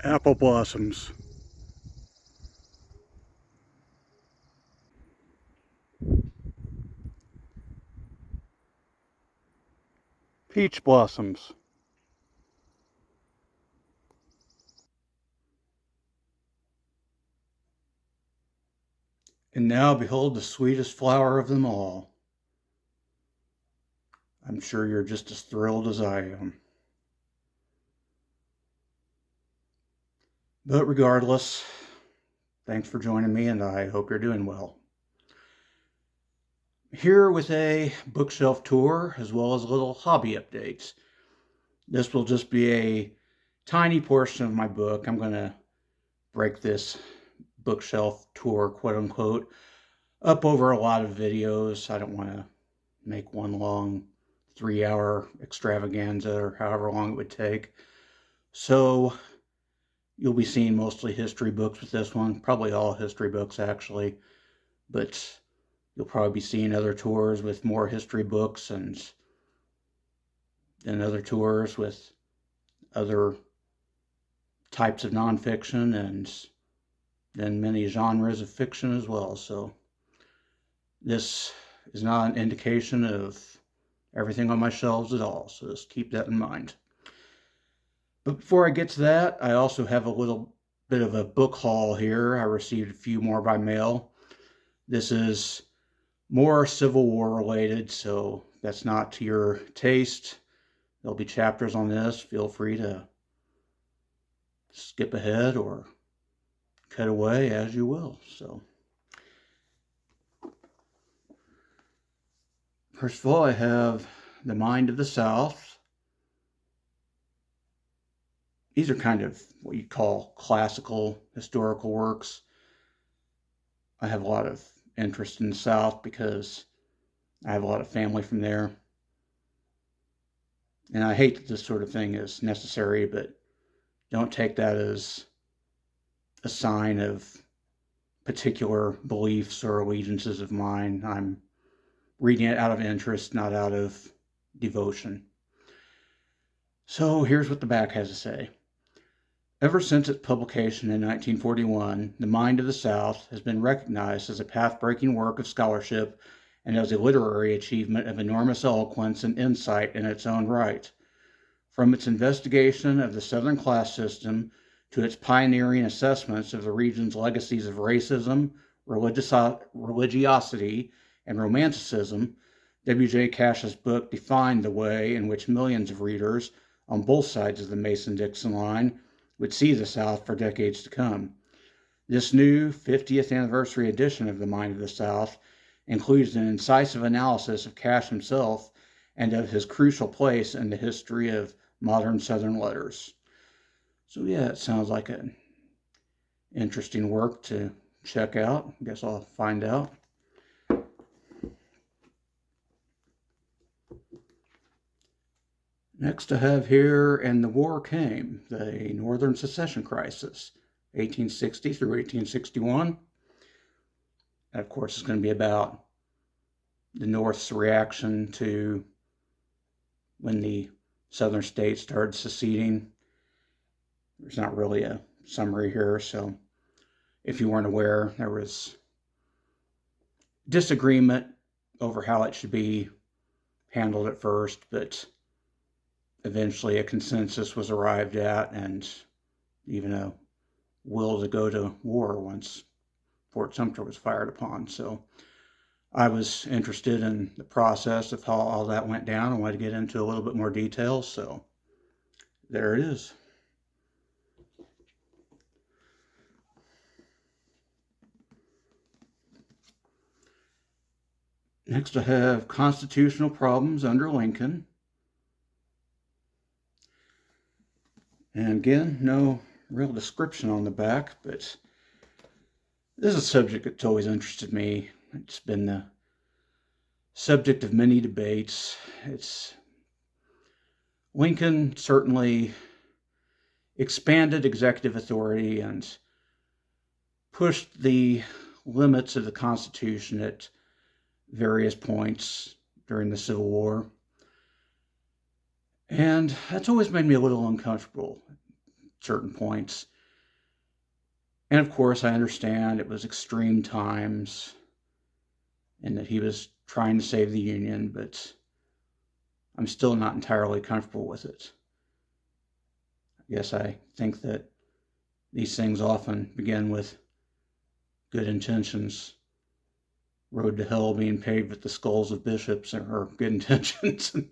Apple blossoms. Peach blossoms. And now behold the sweetest flower of them all. I'm sure you're just as thrilled as I am. But regardless, thanks for joining me, and I hope you're doing well. Here with a bookshelf tour as well as little hobby updates. This will just be a tiny portion of my book. I'm going to break this bookshelf tour, quote unquote, up over a lot of videos. I don't want to make one long 3-hour extravaganza or however long it would take. So you'll be seeing mostly history books with this one, probably all history books actually, but you'll probably be seeing other tours with more history books and other tours with other types of nonfiction and then many genres of fiction as well. So this is not an indication of everything on my shelves at all, so just keep that in mind. But before I get to that, I also have a little bit of a book haul here. I received a few more by mail. This is more Civil War related, so if that's not to your taste, there'll be chapters on this. Feel free to skip ahead or cut away as you will. So first of all, I have The Mind of the South. These are kind of what you call classical historical works. I have a lot of interest in the South because I have a lot of family from there. And I hate that this sort of thing is necessary, but don't take that as a sign of particular beliefs or allegiances of mine. I'm reading it out of interest, not out of devotion. So here's what the back has to say. Ever since its publication in 1941, The Mind of the South has been recognized as a path-breaking work of scholarship and as a literary achievement of enormous eloquence and insight in its own right. From its investigation of the Southern class system to its pioneering assessments of the region's legacies of racism, religiosity, and romanticism, W.J. Cash's book defined the way in which millions of readers on both sides of the Mason-Dixon line would see the South for decades to come. This new 50th anniversary edition of The Mind of the South includes an incisive analysis of Cash himself and of his crucial place in the history of modern Southern letters. So yeah, it sounds like an interesting work to check out. I guess I'll find out. Next I have here, And the War Came, the Northern Secession Crisis, 1860 through 1861. And of course, it's going to be about the North's reaction to when the Southern states started seceding. There's not really a summary here, so if you weren't aware, there was disagreement over how it should be handled at first, but eventually a consensus was arrived at and even a will to go to war once Fort Sumter was fired upon. So I was interested in the process of how all that went down. I wanted to get into a little bit more detail, so there it is. Next I have Constitutional Problems Under Lincoln. And again, no real description on the back, but this is a subject that's always interested me. It's been the subject of many debates. Lincoln certainly expanded executive authority and pushed the limits of the Constitution at various points during the Civil War. And that's always made me a little uncomfortable at certain points. And of course, I understand it was extreme times and that he was trying to save the Union, but I'm still not entirely comfortable with it. I guess I think that these things often begin with good intentions. Road to hell being paved with the skulls of bishops or good intentions and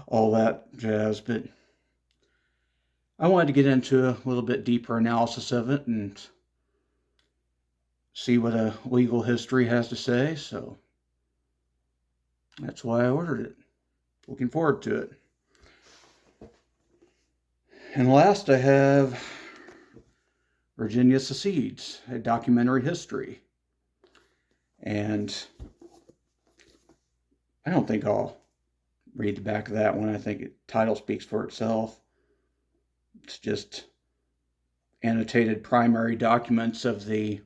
all that jazz. But I wanted to get into a little bit deeper analysis of it and see what a legal history has to say. So that's why I ordered it. Looking forward to it. And last I have Virginia Secedes, a documentary history. And I don't think I'll read the back of that one. I think the title speaks for itself. It's just annotated primary documents of the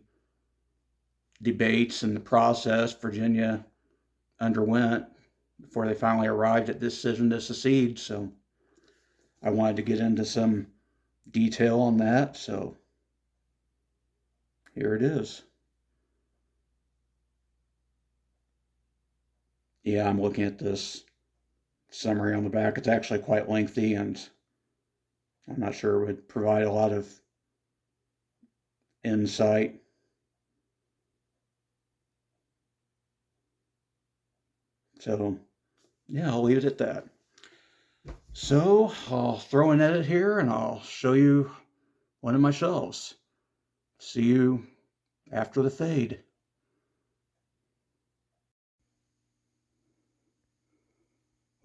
debates and the process Virginia underwent before they finally arrived at this decision to secede. So I wanted to get into some detail on that. So here it is. Yeah, I'm looking at this summary on the back. It's actually quite lengthy, and I'm not sure it would provide a lot of insight. So, yeah, I'll leave it at that. So, I'll throw an edit here, and I'll show you one of my shelves. See you after the fade.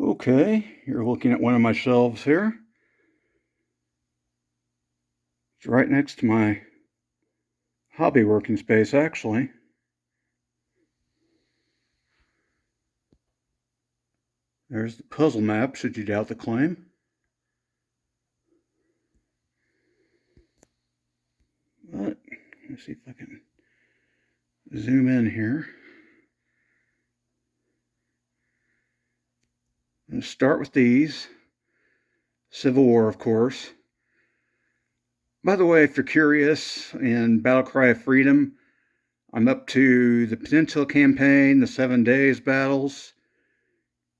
Okay, you're looking at one of my shelves here. It's right next to my hobby working space, actually. There's the puzzle map, should you doubt the claim. But let's see if I can zoom in here. I'm going to start with these. Civil War, of course. By the way, if you're curious, in Battle Cry of Freedom, I'm up to the Peninsula Campaign, the 7 Days battles,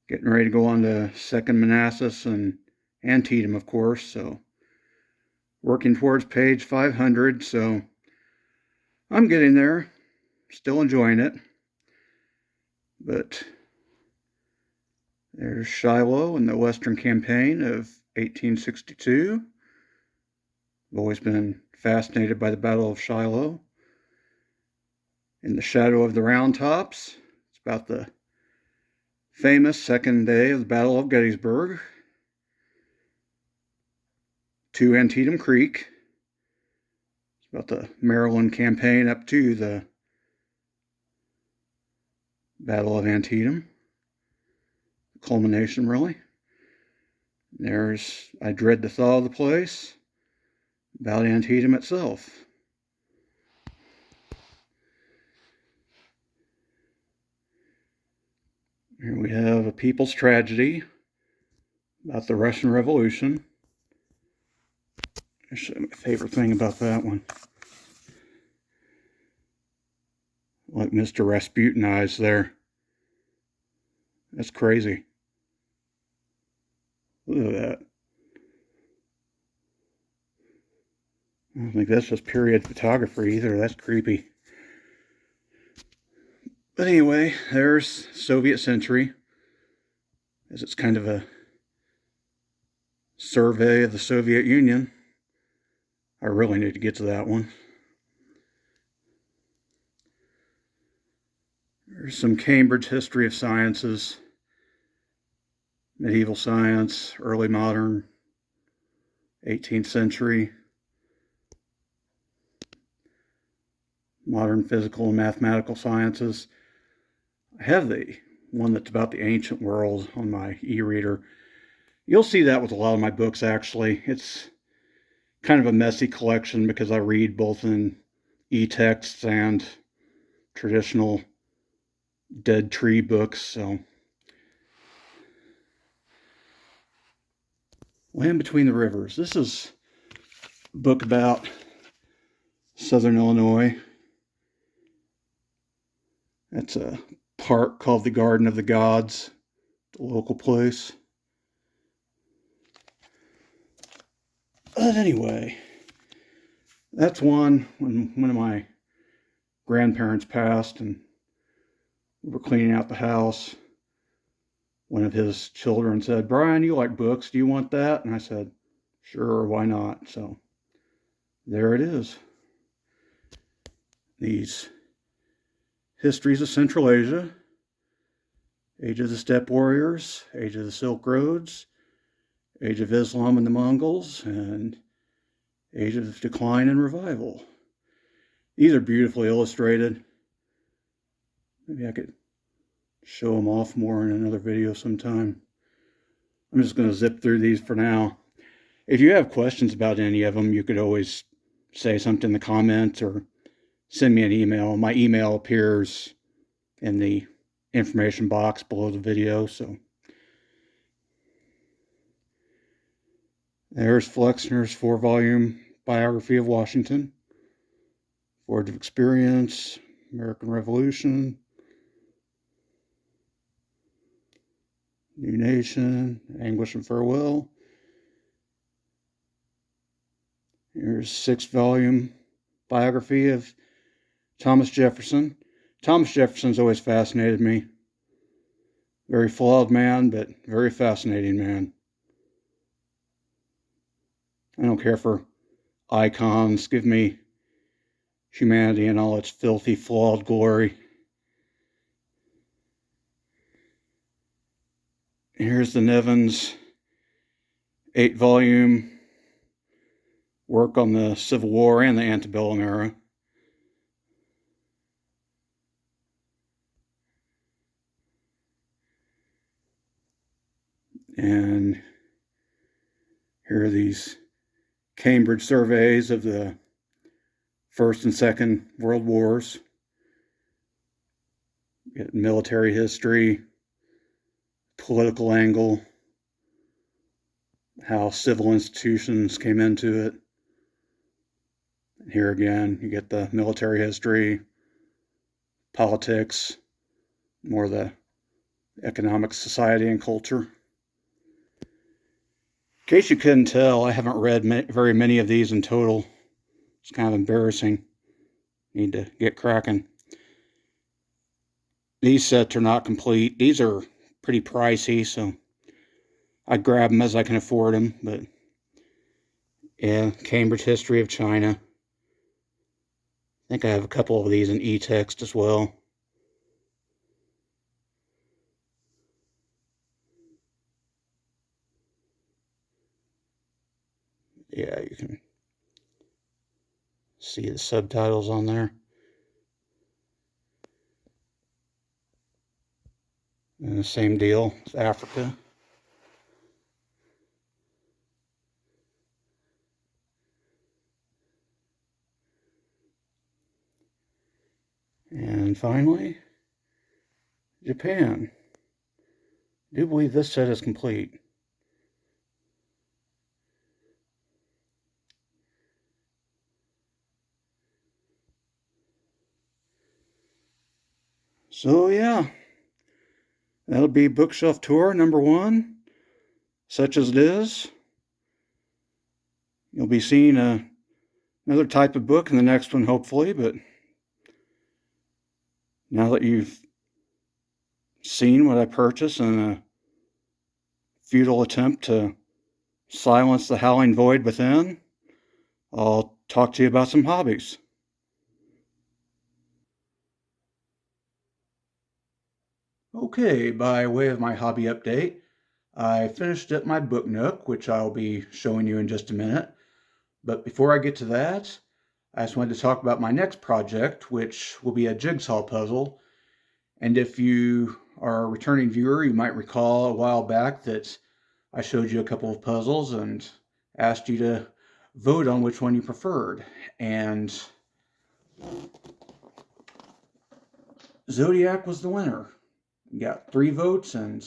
getting ready to go on to Second Manassas and Antietam, of course, so working towards page 500, so I'm getting there, still enjoying it. But there's Shiloh and the Western Campaign of 1862. I've always been fascinated by the Battle of Shiloh. In the Shadow of the Round Tops, it's about the famous second day of the Battle of Gettysburg. To Antietam Creek, it's about the Maryland campaign up to the Battle of Antietam. Culmination, really. There's I Dread the Thaw of the Place, about Antietam itself. Here we have A People's Tragedy, about the Russian Revolution. I'll show you my favorite thing about that one. Like Mr. Rasputin eyes there. That's crazy. Look at that. I don't think that's just period photography either. That's creepy. But anyway, there's Soviet Century, as it's kind of a survey of the Soviet Union. I really need to get to that one. There's some Cambridge History of Sciences, Medieval Science, Early Modern, 18th Century, Modern Physical and Mathematical Sciences. I have the one that's about the ancient world on my e-reader. You'll see that with a lot of my books, actually. It's kind of a messy collection because I read both in e-texts and traditional dead tree books. So, Land Between the Rivers. This is a book about Southern Illinois. That's a park called the Garden of the Gods, the local place. But anyway, that's one when one of my grandparents passed and we were cleaning out the house. One of his children said, "Bryan, you like books, do you want that?" And I said, "Sure, why not?" So there it is. These histories of Central Asia, Age of the Steppe Warriors, Age of the Silk Roads, Age of Islam and the Mongols, and Age of Decline and Revival. These are beautifully illustrated. Maybe I could show them off more in another video sometime. I'm just going to zip through these for now. If you have questions about any of them, you could always say something in the comments or send me an email. My email appears in the information box below the video. So there's Flexner's 4-volume biography of Washington, Forge of Experience, American Revolution, New Nation, Anguish and Farewell. Here's 6-volume biography of Thomas Jefferson. Thomas Jefferson's always fascinated me. Very flawed man, but very fascinating man. I don't care for icons. Give me humanity in all its filthy, flawed glory. Here's the Nevins 8-volume work on the Civil War and the antebellum era. And here are these Cambridge surveys of the First and Second World Wars. Get military history, political angle, how civil institutions came into it. Here again, you get the military history, politics, more the economic society and culture. In case you couldn't tell, I haven't read very many of these in total. It's kind of embarrassing. Need to get cracking. These sets are not complete. These are pretty pricey, so I grab them as I can afford them. But yeah, Cambridge History of China. I think I have a couple of these in e-text as well. Yeah, you can see the subtitles on there. And the same deal with Africa. And finally, Japan. I do believe this set is complete. So yeah, that'll be bookshelf tour number 1, such as it is. You'll be seeing another type of book in the next one, hopefully, but now that you've seen what I purchased in a futile attempt to silence the howling void within, I'll talk to you about some hobbies. Okay, by way of my hobby update, I finished up my book Nook, which I'll be showing you in just a minute. But before I get to that, I just wanted to talk about my next project, which will be a jigsaw puzzle. And if you are a returning viewer, you might recall a while back that I showed you a couple of puzzles and asked you to vote on which one you preferred. And Zodiac was the winner. You got 3 votes, and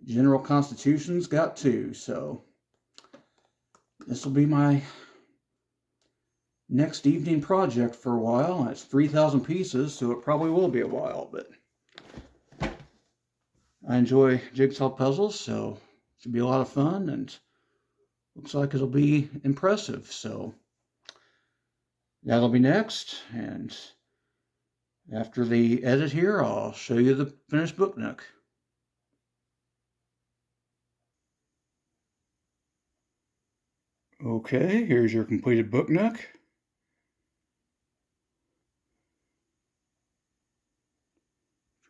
General Constitutions got 2. So this will be my next evening project for a while. It's 3,000 pieces, so it probably will be a while, but I enjoy jigsaw puzzles, so it should be a lot of fun, and looks like it'll be impressive. So that'll be next, and after the edit here, I'll show you the finished book nook. Okay, here's your completed book nook.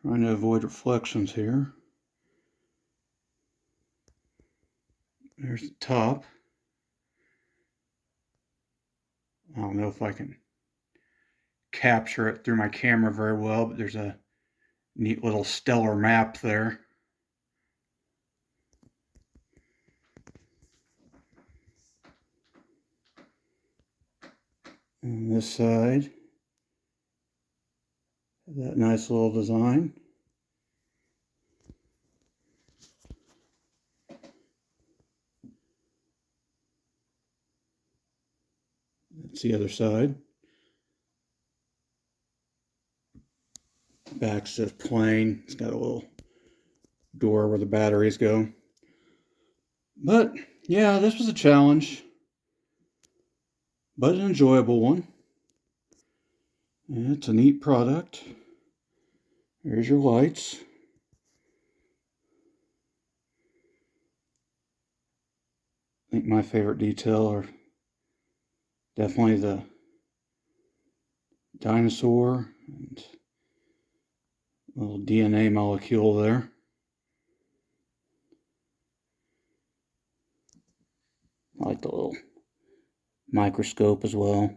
Trying to avoid reflections here. There's the top. I don't know if I can capture it through my camera very well, but there's a neat little stellar map there. On this side, that nice little design. That's the other side. Back's just plain. It's got a little door where the batteries go. But yeah, this was a challenge, but an enjoyable one. And it's a neat product. There's your lights. I think my favorite detail are definitely the dinosaur and little DNA molecule there. I like the little microscope as well.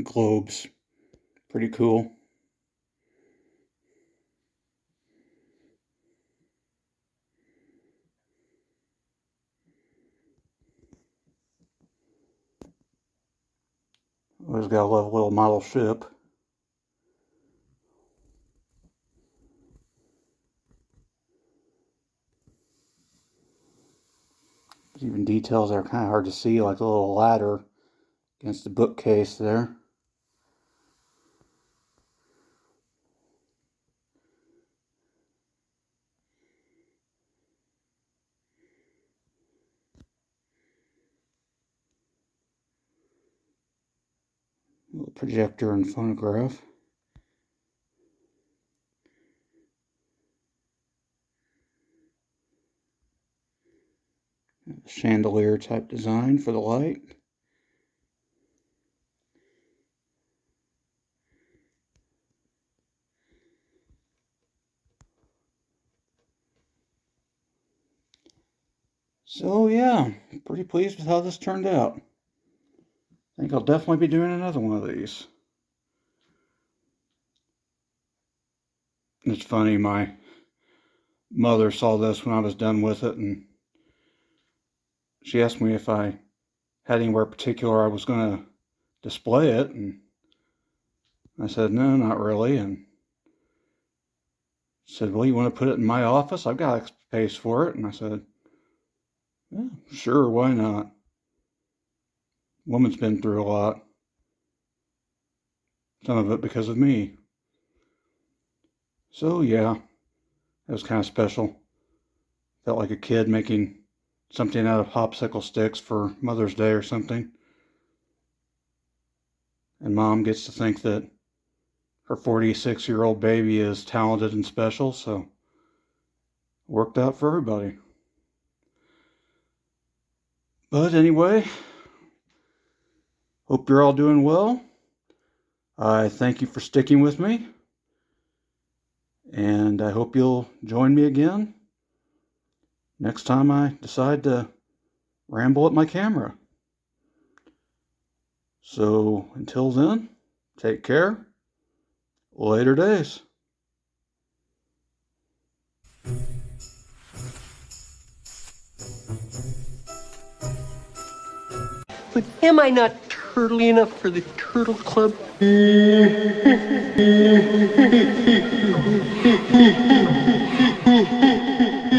Globes, pretty cool. Always gotta love a little model ship. There's even details that are kind of hard to see, like a little ladder against the bookcase there. A little projector and phonograph. Chandelier type design for the light. So yeah, pretty pleased with how this turned out. I think I'll definitely be doing another one of these. It's funny, my mother saw this when I was done with it, and she asked me if I had anywhere particular I was going to display it, and I said, no, not really, and she said, well, you want to put it in my office? I've got space for it, and I said, yeah, sure, why not? Woman's been through a lot, some of it because of me. So yeah, it was kind of special. Felt like a kid making something out of popsicle sticks for Mother's Day or something. And Mom gets to think that her 46-year-old baby is talented and special, so it worked out for everybody. But anyway, hope you're all doing well. I thank you for sticking with me, and I hope you'll join me again next time I decide to ramble at my camera. So until then, take care. Later days. But am I not turtly enough for the Turtle Club?